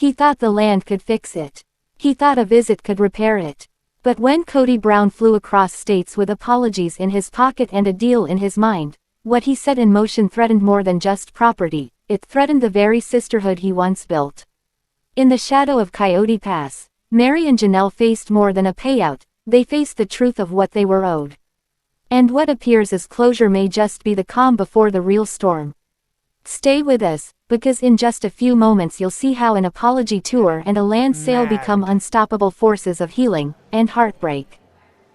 He thought the land could fix it. He thought a visit could repair it. But when Kody Brown flew across states with apologies in his pocket and a deal in his mind, what he set in motion threatened more than just property, it threatened the very sisterhood he once built. In the shadow of Coyote Pass, Meri and Janelle faced more than a payout, they faced the truth of what they were owed. And what appears as closure may just be the calm before the real storm. Stay with us, because in just a few moments you'll see how an apology tour and a land sale become unstoppable forces of healing and heartbreak.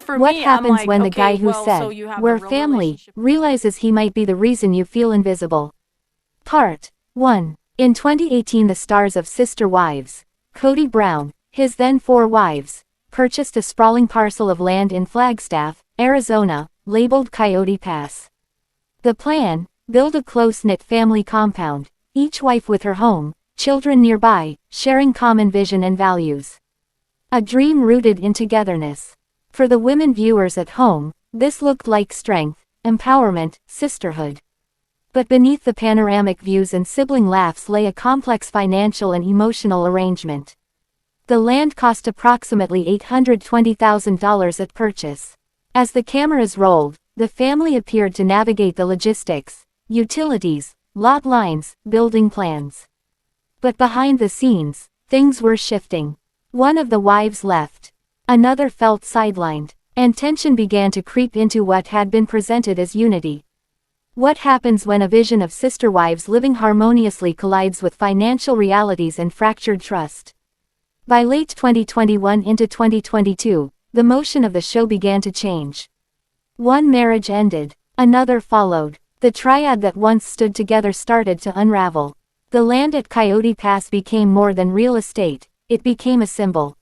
What happens when the guy who said, "We're family," realizes he might be the reason you feel invisible? Part 1. In 2018, the stars of Sister Wives, Kody Brown, his then 4 wives, purchased a sprawling parcel of land in Flagstaff, Arizona, labeled Coyote Pass. The plan: build a close-knit family compound, each wife with her home, children nearby, sharing common vision and values. A dream rooted in togetherness. For the women viewers at home, this looked like strength, empowerment, sisterhood. But beneath the panoramic views and sibling laughs lay a complex financial and emotional arrangement. The land cost approximately $820,000 at purchase. As the cameras rolled, the family appeared to navigate the logistics, utilities, lot lines, building plans. But behind the scenes, things were shifting. One of the wives left. Another felt sidelined, and tension began to creep into what had been presented as unity. What happens when a vision of sister wives living harmoniously collides with financial realities and fractured trust? By late 2021 into 2022, the motion of the show began to change. One marriage ended, another followed. The triad that once stood together started to unravel. The land at Coyote Pass became more than real estate, it became a symbol.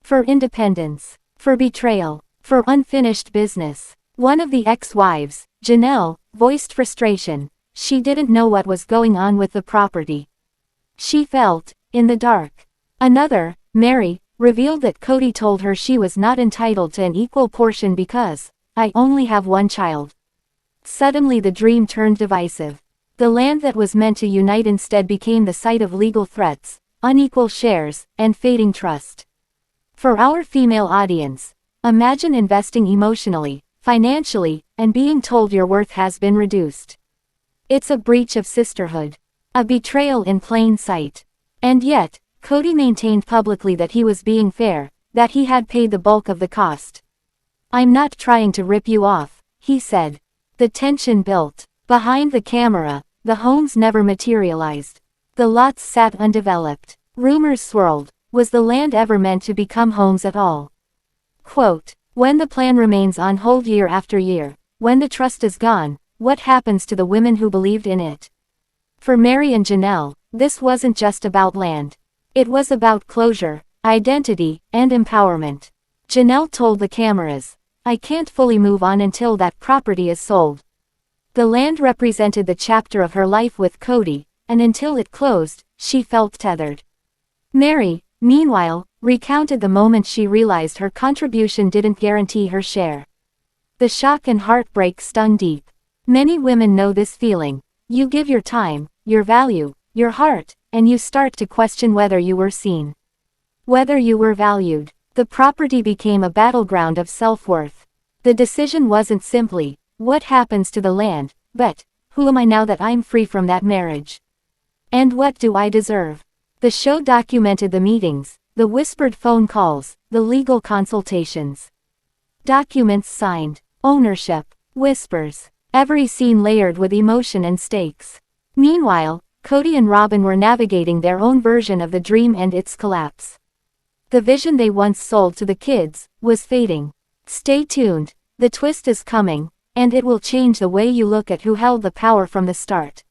For independence, for betrayal, for unfinished business. One of the ex-wives, Janelle, voiced frustration. She didn't know what was going on with the property. She felt in the dark. Another, Meri, revealed that Kody told her she was not entitled to an equal portion because, "I only have one child." Suddenly the dream turned divisive. The land that was meant to unite instead became the site of legal threats, unequal shares, and fading trust. For our female audience, imagine investing emotionally, financially, and being told your worth has been reduced. It's a breach of sisterhood. A betrayal in plain sight. And yet, Kody maintained publicly that he was being fair, that he had paid the bulk of the cost. "I'm not trying to rip you off," he said. The tension built. Behind the camera, the homes never materialized. The lots sat undeveloped. Rumors swirled. Was the land ever meant to become homes at all? Quote, "When the plan remains on hold year after year, when the trust is gone, what happens to the women who believed in it?" For Meri and Janelle, this wasn't just about land. It was about closure, identity, and empowerment. Janelle told the cameras, "I can't fully move on until that property is sold." The land represented the chapter of her life with Kody, and until it closed, she felt tethered. Meri, meanwhile, recounted the moment she realized her contribution didn't guarantee her share. The shock and heartbreak stung deep. Many women know this feeling. You give your time, your value, your heart, and you start to question whether you were seen. Whether you were valued. The property became a battleground of self-worth. The decision wasn't simply, what happens to the land, but, who am I now that I'm free from that marriage? And what do I deserve? The show documented the meetings, the whispered phone calls, the legal consultations. Documents signed, ownership, whispers, every scene layered with emotion and stakes. Meanwhile, Kody and Robyn were navigating their own version of the dream and its collapse. The vision they once sold to the kids was fading. Stay tuned, the twist is coming, and it will change the way you look at who held the power from the start.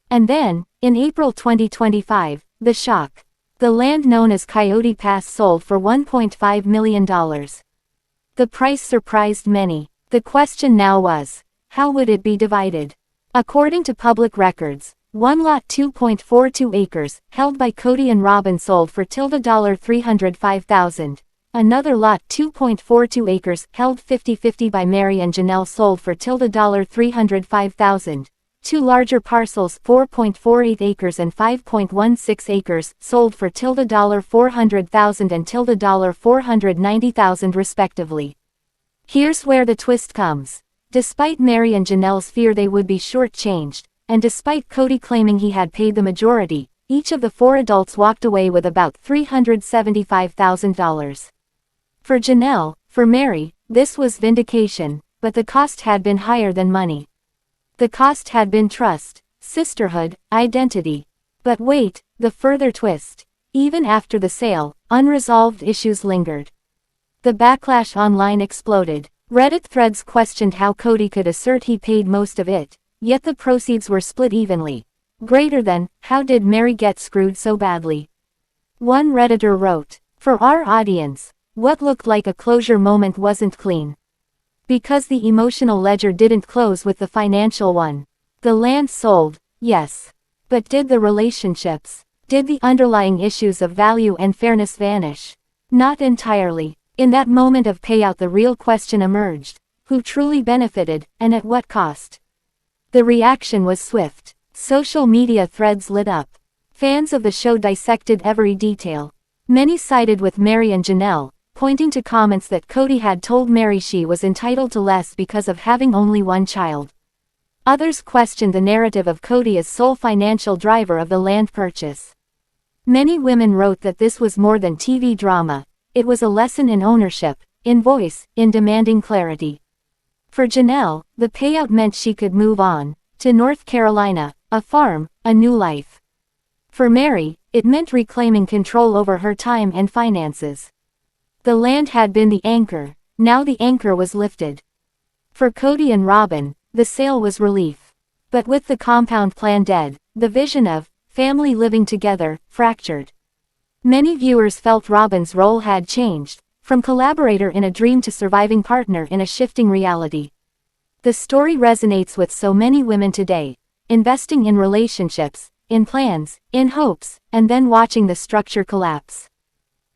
And then, in April 2025, the shock. The land known as Coyote Pass sold for $1.5 million. The price surprised many. The question now was, how would it be divided? According to public records, one lot 2.42 acres, held by Kody and Robyn sold for $305,000. Another lot 2.42 acres, held 50-50 by Meri and Janelle sold for $305,000. 2 larger parcels 4.48 acres and 5.16 acres sold for $400,000 and $490,000 respectively. Here's where the twist comes. Despite Meri and Janelle's fear they would be shortchanged, and despite Kody claiming he had paid the majority, each of the 4 adults walked away with about $375,000. For Janelle, for Meri, this was vindication, but the cost had been higher than money. The cost had been trust, sisterhood, identity. But wait, the further twist. Even after the sale, unresolved issues lingered. The backlash online exploded. Reddit threads questioned how Kody could assert he paid most of it, yet the proceeds were split evenly. Greater than, how did Meri get screwed so badly? One Redditor wrote, "For our audience, what looked like a closure moment wasn't clean. Because the emotional ledger didn't close with the financial one. The land sold, yes. But did the relationships, did the underlying issues of value and fairness vanish? Not entirely. In that moment of payout the real question emerged. Who truly benefited, and at what cost?" The reaction was swift. Social media threads lit up. Fans of the show dissected every detail. Many sided with Meri and Janelle, pointing to comments that Kody had told Meri she was entitled to less because of having only one child. Others questioned the narrative of Kody as sole financial driver of the land purchase. Many women wrote that this was more than TV drama. It was a lesson in ownership, in voice, in demanding clarity. For Janelle, the payout meant she could move on, to North Carolina, a farm, a new life. For Meri, it meant reclaiming control over her time and finances. The land had been the anchor, now the anchor was lifted. For Kody and Robyn, the sale was relief. But with the compound plan dead, the vision of family living together fractured. Many viewers felt Robyn's role had changed, from collaborator in a dream to surviving partner in a shifting reality. The story resonates with so many women today, investing in relationships, in plans, in hopes, and then watching the structure collapse.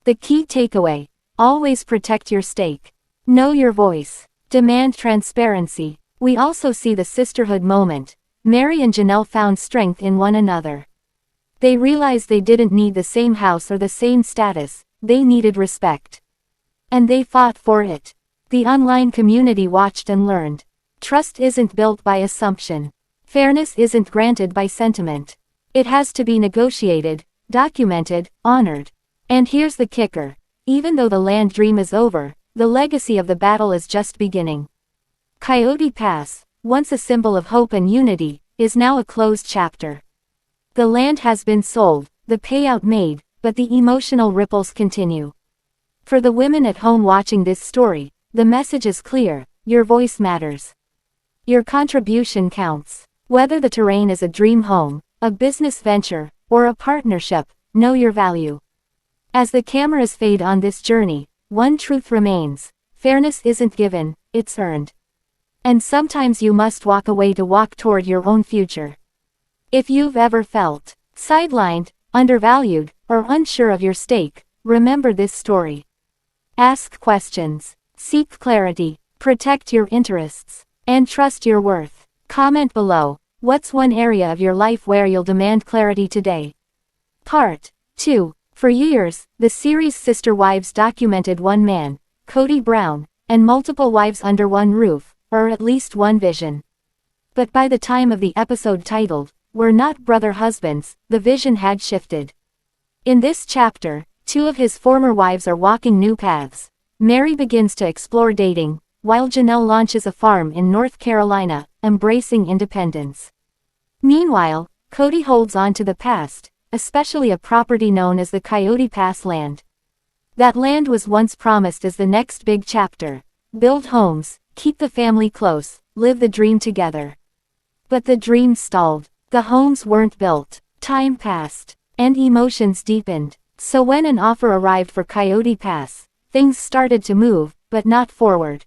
The key takeaway: always protect your stake. Know your voice. Demand transparency. We also see the sisterhood moment. Meri and Janelle found strength in one another. They realized they didn't need the same house or the same status, they needed respect. And they fought for it. The online community watched and learned. Trust isn't built by assumption. Fairness isn't granted by sentiment. It has to be negotiated, documented, honored. And here's the kicker. Even though the land dream is over, the legacy of the battle is just beginning. Coyote Pass, once a symbol of hope and unity, is now a closed chapter. The land has been sold, the payout made, but the emotional ripples continue. For the women at home watching this story, the message is clear: your voice matters. Your contribution counts. Whether the terrain is a dream home, a business venture, or a partnership, know your value. As the cameras fade on this journey, one truth remains: fairness isn't given, it's earned. And sometimes you must walk away to walk toward your own future. If you've ever felt sidelined, undervalued, or unsure of your stake, remember this story. Ask questions, seek clarity, protect your interests, and trust your worth. Comment below, what's one area of your life where you'll demand clarity today? Part 2. For years, the series Sister Wives documented one man, Kody Brown, and multiple wives under one roof, or at least one vision. But by the time of the episode titled, "We're Not Brother Husbands," the vision had shifted. In this chapter, 2 of his former wives are walking new paths. Meri begins to explore dating, while Janelle launches a farm in North Carolina, embracing independence. Meanwhile, Kody holds on to the past, especially a property known as the Coyote Pass land. That land was once promised as the next big chapter. Build homes, keep the family close, live the dream together. But the dream stalled. The homes weren't built. Time passed, and emotions deepened. So when an offer arrived for Coyote Pass, things started to move, but not forward.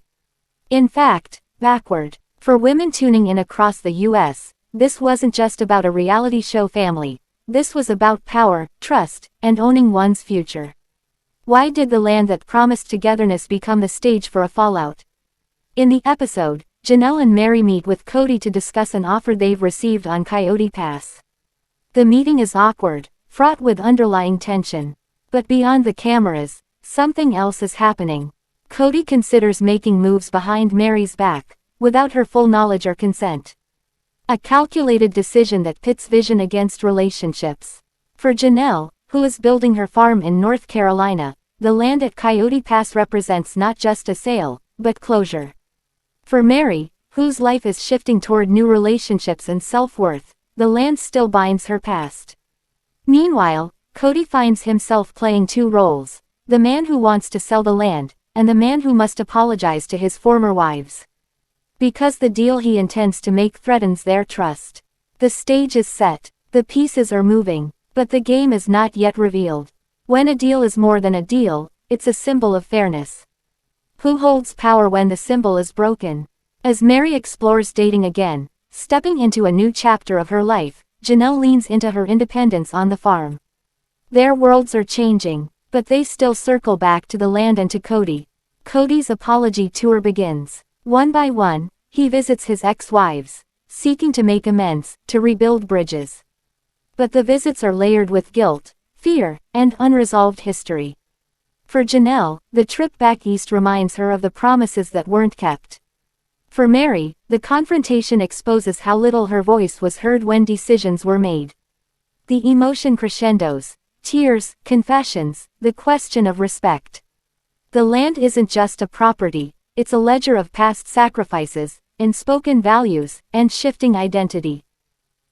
In fact, backward. For women tuning in across the US, this wasn't just about a reality show family. This was about power, trust, and owning one's future. Why did the land that promised togetherness become the stage for a fallout? In the episode, Janelle and Meri meet with Kody to discuss an offer they've received on Coyote Pass. The meeting is awkward, fraught with underlying tension. But beyond the cameras, something else is happening. Kody considers making moves behind Meri's back, without her full knowledge or consent. A calculated decision that pits vision against relationships. For Janelle, who is building her farm in North Carolina, the land at Coyote Pass represents not just a sale, but closure. For Meri, whose life is shifting toward new relationships and self-worth, the land still binds her past. Meanwhile, Kody finds himself playing two roles: the man who wants to sell the land, and the man who must apologize to his former wives. Because the deal he intends to make threatens their trust. The stage is set, the pieces are moving, but the game is not yet revealed. When a deal is more than a deal, it's a symbol of fairness. Who holds power when the symbol is broken? As Meri explores dating again, stepping into a new chapter of her life, Janelle leans into her independence on the farm. Their worlds are changing, but they still circle back to the land and to Kody. Kody's apology tour begins. One by one, he visits his ex-wives, seeking to make amends, to rebuild bridges. But the visits are layered with guilt, fear, and unresolved history. For Janelle, the trip back east reminds her of the promises that weren't kept. For Meri, the confrontation exposes how little her voice was heard when decisions were made. The emotion crescendos: tears, confessions, the question of respect. The land isn't just a property, it's a ledger of past sacrifices, unspoken values, and shifting identity.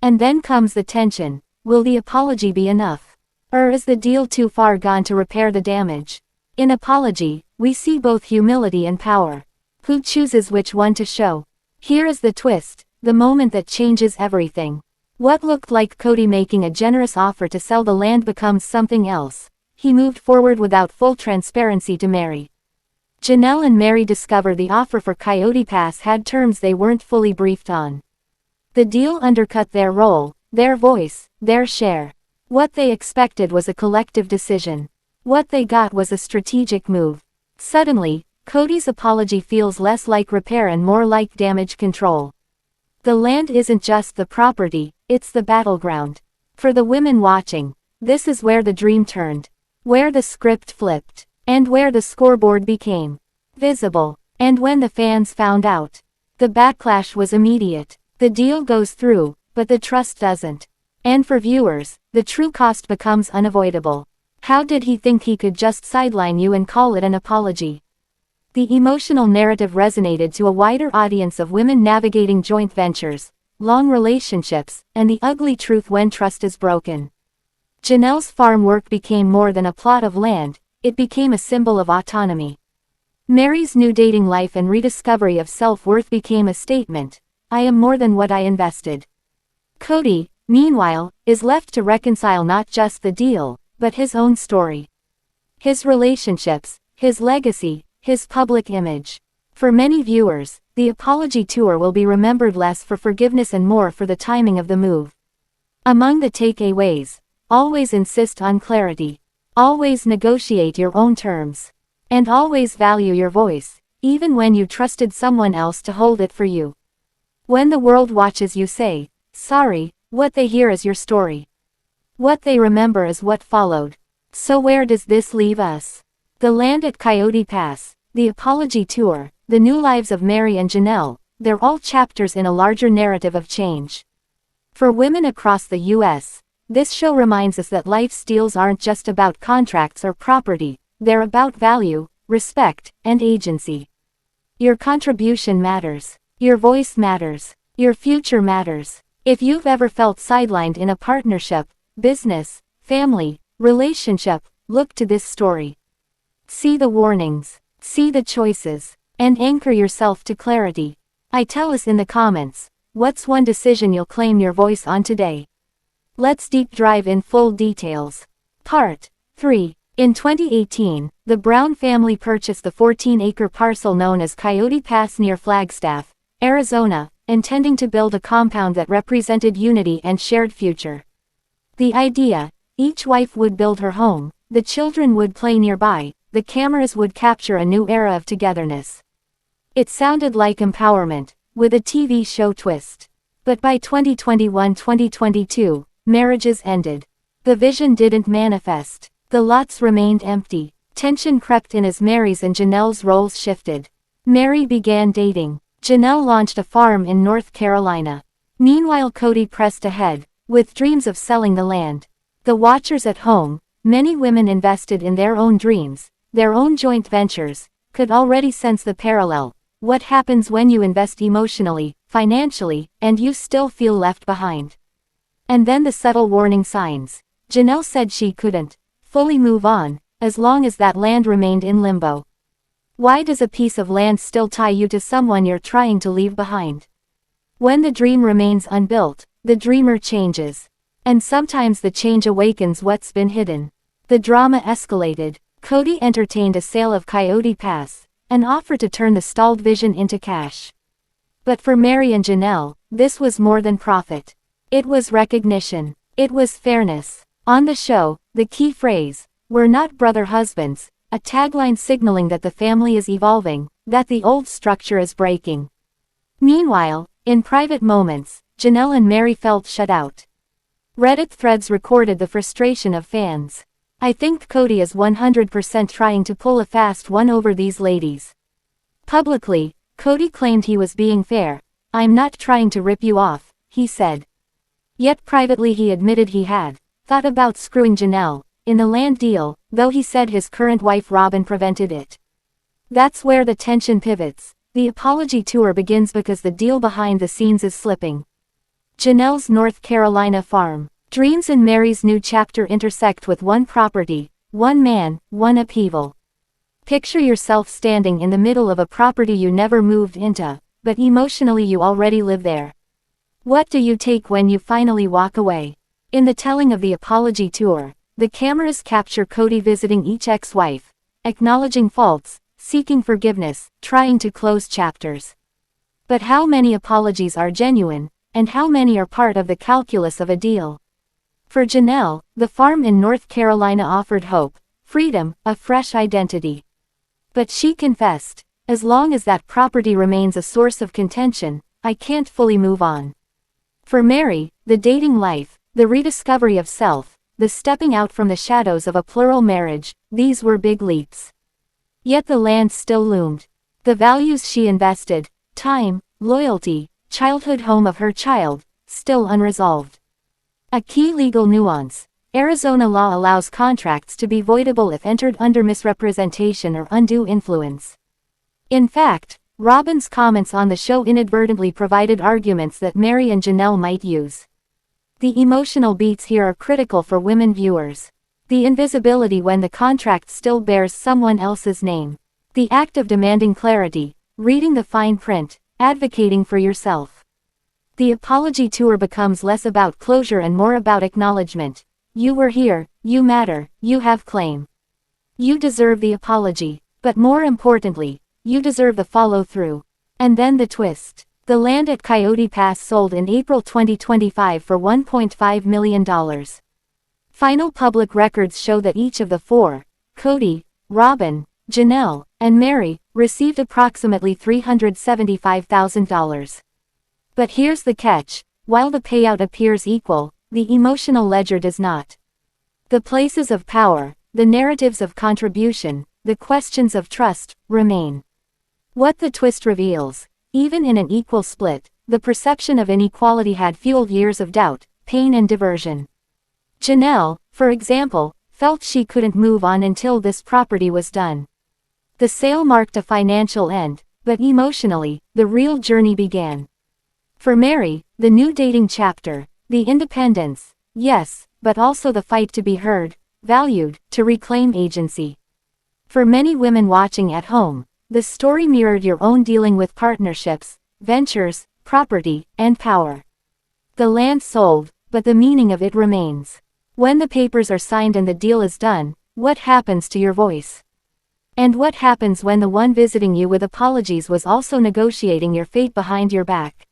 And then comes the tension: will the apology be enough? Or is the deal too far gone to repair the damage? In apology, we see both humility and power. Who chooses which one to show? Here is the twist, the moment that changes everything. What looked like Kody making a generous offer to sell the land becomes something else. He moved forward without full transparency to Meri. Janelle and Meri discover the offer for Coyote Pass had terms they weren't fully briefed on. The deal undercut their role, their voice, their share. What they expected was a collective decision. What they got was a strategic move. Suddenly, Kody's apology feels less like repair and more like damage control. The land isn't just the property, it's the battleground. For the women watching, this is where the dream turned, where the script flipped, and where the scoreboard became visible. And when the fans found out, the backlash was immediate. The deal goes through, but the trust doesn't. And for viewers, the true cost becomes unavoidable. How did he think he could just sideline you and call it an apology? The emotional narrative resonated to a wider audience of women navigating joint ventures, long relationships, and the ugly truth when trust is broken. Janelle's farm work became more than a plot of land, it became a symbol of autonomy. Meri's new dating life and rediscovery of self-worth became a statement: I am more than what I invested. Kody, meanwhile, is left to reconcile not just the deal, but his own story. His relationships, his legacy, his public image. For many viewers, the apology tour will be remembered less for forgiveness and more for the timing of the move. Among the takeaways: always insist on clarity. Always negotiate your own terms. And always value your voice, even when you trusted someone else to hold it for you. When the world watches you say sorry, what they hear is your story. What they remember is what followed. So where does this leave us? The land at Coyote Pass, the apology tour, the new lives of Meri and Janelle, they're all chapters in a larger narrative of change. For women across the U.S., this show reminds us that life's deals aren't just about contracts or property, they're about value, respect, and agency. Your contribution matters. Your voice matters. Your future matters. If you've ever felt sidelined in a partnership, business, family, relationship, look to this story. See the warnings, see the choices, and anchor yourself to clarity. Tell us in the comments, what's one decision you'll claim your voice on today? Let's deep dive in full details. Part 3. In 2018, the Brown family purchased the 14-acre parcel known as Coyote Pass near Flagstaff, Arizona, intending to build a compound that represented unity and shared future. The idea: each wife would build her home, the children would play nearby, the cameras would capture a new era of togetherness. It sounded like empowerment, with a TV show twist. But by 2021-2022, marriages ended. The vision didn't manifest. The lots remained empty. Tension crept in as Meri's and Janelle's roles shifted. Meri began dating. Janelle launched a farm in North Carolina. Meanwhile, Kody pressed ahead, with dreams of selling the land. The watchers at home, many women invested in their own dreams, their own joint ventures, could already sense the parallel. What happens when you invest emotionally, financially, and you still feel left behind? And then the subtle warning signs. Janelle said she couldn't fully move on, as long as that land remained in limbo. Why does a piece of land still tie you to someone you're trying to leave behind? When the dream remains unbuilt, the dreamer changes. And sometimes the change awakens what's been hidden. The drama escalated. Kody entertained a sale of Coyote Pass, an offer to turn the stalled vision into cash. But for Meri and Janelle, this was more than profit. It was recognition. It was fairness. On the show, the key phrase, "We're not brother-husbands," a tagline signaling that the family is evolving, that the old structure is breaking. Meanwhile, in private moments, Janelle and Meri felt shut out. Reddit threads recorded the frustration of fans. "I think Kody is 100% trying to pull a fast one over these ladies." Publicly, Kody claimed he was being fair. "I'm not trying to rip you off," he said. Yet privately he admitted he had thought about screwing Janelle in the land deal, though he said his current wife Robyn prevented it. That's where the tension pivots. The apology tour begins because the deal behind the scenes is slipping. Janelle's North Carolina farm. Dreams in Meri's new chapter intersect with one property, one man, one upheaval. Picture yourself standing in the middle of a property you never moved into, but emotionally you already live there. What do you take when you finally walk away? In the telling of the apology tour, the cameras capture Kody visiting each ex-wife, acknowledging faults, seeking forgiveness, trying to close chapters. But how many apologies are genuine, and how many are part of the calculus of a deal? For Janelle, the farm in North Carolina offered hope, freedom, a fresh identity. But she confessed, "As long as that property remains a source of contention, I can't fully move on." For Meri, the dating life, the rediscovery of self, the stepping out from the shadows of a plural marriage, these were big leaps. Yet the land still loomed. The values she invested, time, loyalty, childhood home of her child, still unresolved. A key legal nuance. Arizona law allows contracts to be voidable if entered under misrepresentation or undue influence. In fact, Robyn's comments on the show inadvertently provided arguments that Meri and Janelle might use. The emotional beats here are critical for women viewers. The invisibility when the contract still bears someone else's name. The act of demanding clarity, reading the fine print, advocating for yourself. The apology tour becomes less about closure and more about acknowledgement. You were here, you matter, you have claim. You deserve the apology, but more importantly, you deserve the follow-through. And then the twist. The land at Coyote Pass sold in April 2025 for $1.5 million. Final public records show that each of the four, Kody, Robyn, Janelle, and Meri, received approximately $375,000. But here's the catch: while the payout appears equal, the emotional ledger does not. The places of power, the narratives of contribution, the questions of trust, remain. What the twist reveals: even in an equal split, the perception of inequality had fueled years of doubt, pain and diversion. Janelle, for example, felt she couldn't move on until this property was done. The sale marked a financial end, but emotionally, the real journey began. For Meri, the new dating chapter, the independence, yes, but also the fight to be heard, valued, to reclaim agency. For many women watching at home, the story mirrored your own dealing with partnerships, ventures, property, and power. The land sold, but the meaning of it remains. When the papers are signed and the deal is done, what happens to your voice? And what happens when the one visiting you with apologies was also negotiating your fate behind your back?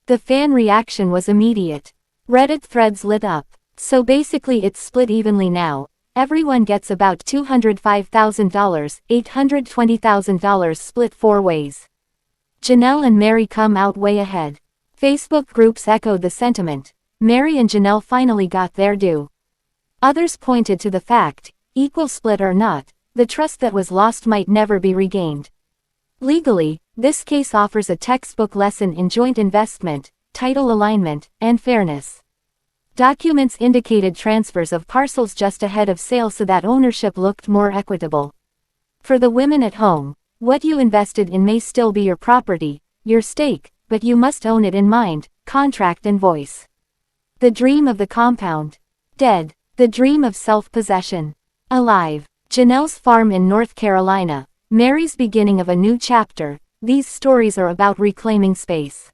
The fan reaction was immediate. Reddit threads lit up. "So basically it's split evenly now. Everyone gets about $205,000, $820,000 split 4 ways." Janelle and Meri come out way ahead. Facebook groups echoed the sentiment. Meri and Janelle finally got their due. Others pointed to the fact, equal split or not, the trust that was lost might never be regained. Legally, this case offers a textbook lesson in joint investment, title alignment, and fairness. Documents indicated transfers of parcels just ahead of sale so that ownership looked more equitable. For the women at home, what you invested in may still be your property, your stake, but you must own it in mind, contract and voice. The dream of the compound. Dead. The dream of self-possession. Alive. Janelle's farm in North Carolina. Meri's beginning of a new chapter. These stories are about reclaiming space.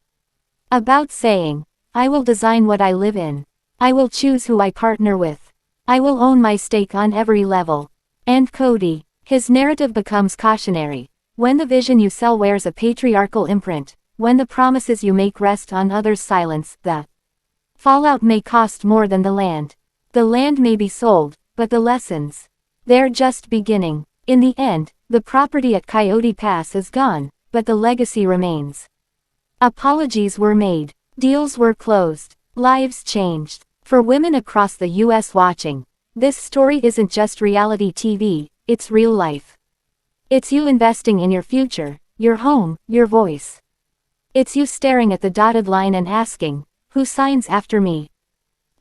About saying, I will design what I live in. I will choose who I partner with. I will own my stake on every level. And Kody. His narrative becomes cautionary. When the vision you sell wears a patriarchal imprint, when the promises you make rest on others' silence, the fallout may cost more than the land. The land may be sold, but the lessons, they're just beginning. In the end, the property at Coyote Pass is gone, but the legacy remains. Apologies were made. Deals were closed. Lives changed. For women across the US watching, this story isn't just reality TV, it's real life. It's you investing in your future, your home, your voice. It's you staring at the dotted line and asking, who signs after me?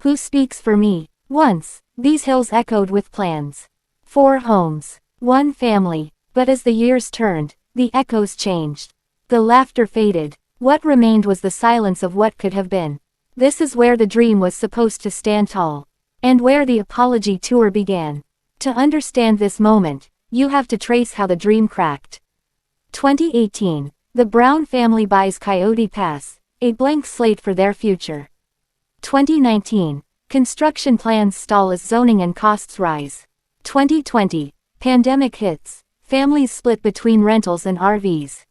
Who speaks for me? Once, these hills echoed with plans. 4 homes, 1 family, but as the years turned, the echoes changed. The laughter faded. What remained was the silence of what could have been. This is where the dream was supposed to stand tall. And where the apology tour began. To understand this moment, you have to trace how the dream cracked. 2018. The Brown family buys Coyote Pass, a blank slate for their future. 2019. Construction plans stall as zoning and costs rise. 2020. Pandemic hits. Families split between rentals and RVs.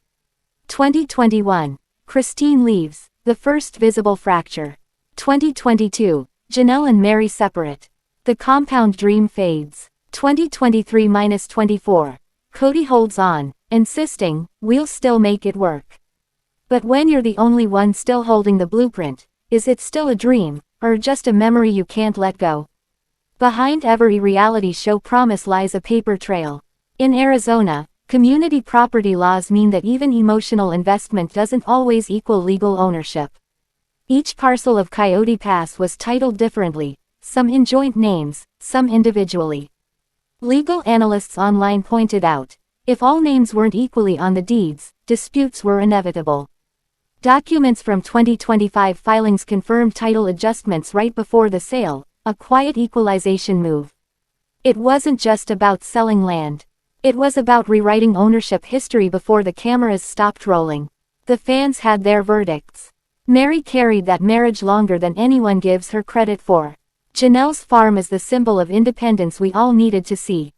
2021. Christine leaves, the first visible fracture. 2022. Janelle and Meri separate. The compound dream fades. 2023-24. Kody holds on, insisting, we'll still make it work. But when you're the only one still holding the blueprint, is it still a dream, or just a memory you can't let go? Behind every reality show promise lies a paper trail. In Arizona, community property laws mean that even emotional investment doesn't always equal legal ownership. Each parcel of Coyote Pass was titled differently, some in joint names, some individually. Legal analysts online pointed out, if all names weren't equally on the deeds, disputes were inevitable. Documents from 2025 filings confirmed title adjustments right before the sale, a quiet equalization move. It wasn't just about selling land. It was about rewriting ownership history before the cameras stopped rolling. The fans had their verdicts. Meri carried that marriage longer than anyone gives her credit for. Janelle's farm is the symbol of independence we all needed to see.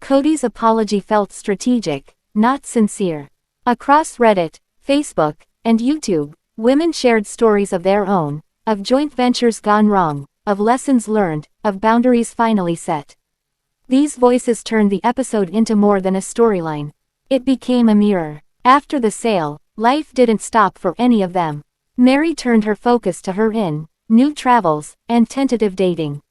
Kody's apology felt strategic, not sincere. Across Reddit, Facebook, and YouTube, women shared stories of their own, of joint ventures gone wrong, of lessons learned, of boundaries finally set. These voices turned the episode into more than a storyline. It became a mirror. After the sale, life didn't stop for any of them. Meri turned her focus to her new travels, and tentative dating.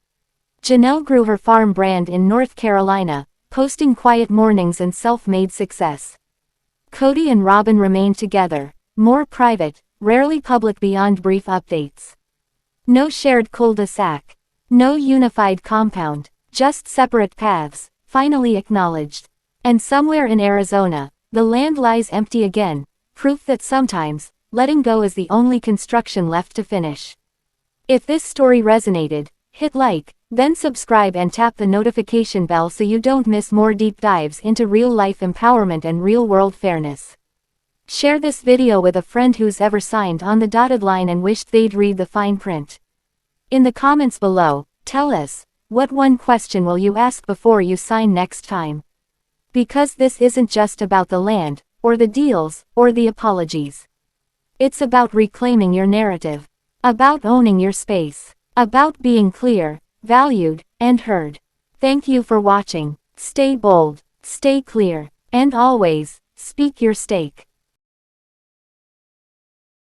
Janelle grew her farm brand in North Carolina, posting quiet mornings and self-made success. Kody and Robin remained together, more private, rarely public beyond brief updates. No shared cul-de-sac. No unified compound, just separate paths, finally acknowledged. And somewhere in Arizona, the land lies empty again, proof that sometimes, letting go is the only construction left to finish. If this story resonated, hit like, then subscribe and tap the notification bell so you don't miss more deep dives into real-life empowerment and real-world fairness. Share this video with a friend who's ever signed on the dotted line and wished they'd read the fine print. In the comments below, tell us, what one question will you ask before you sign next time? Because this isn't just about the land, or the deals, or the apologies. It's about reclaiming your narrative. About owning your space. About being clear, valued, and heard. Thank you for watching. Stay bold, stay clear, and always, speak your stake.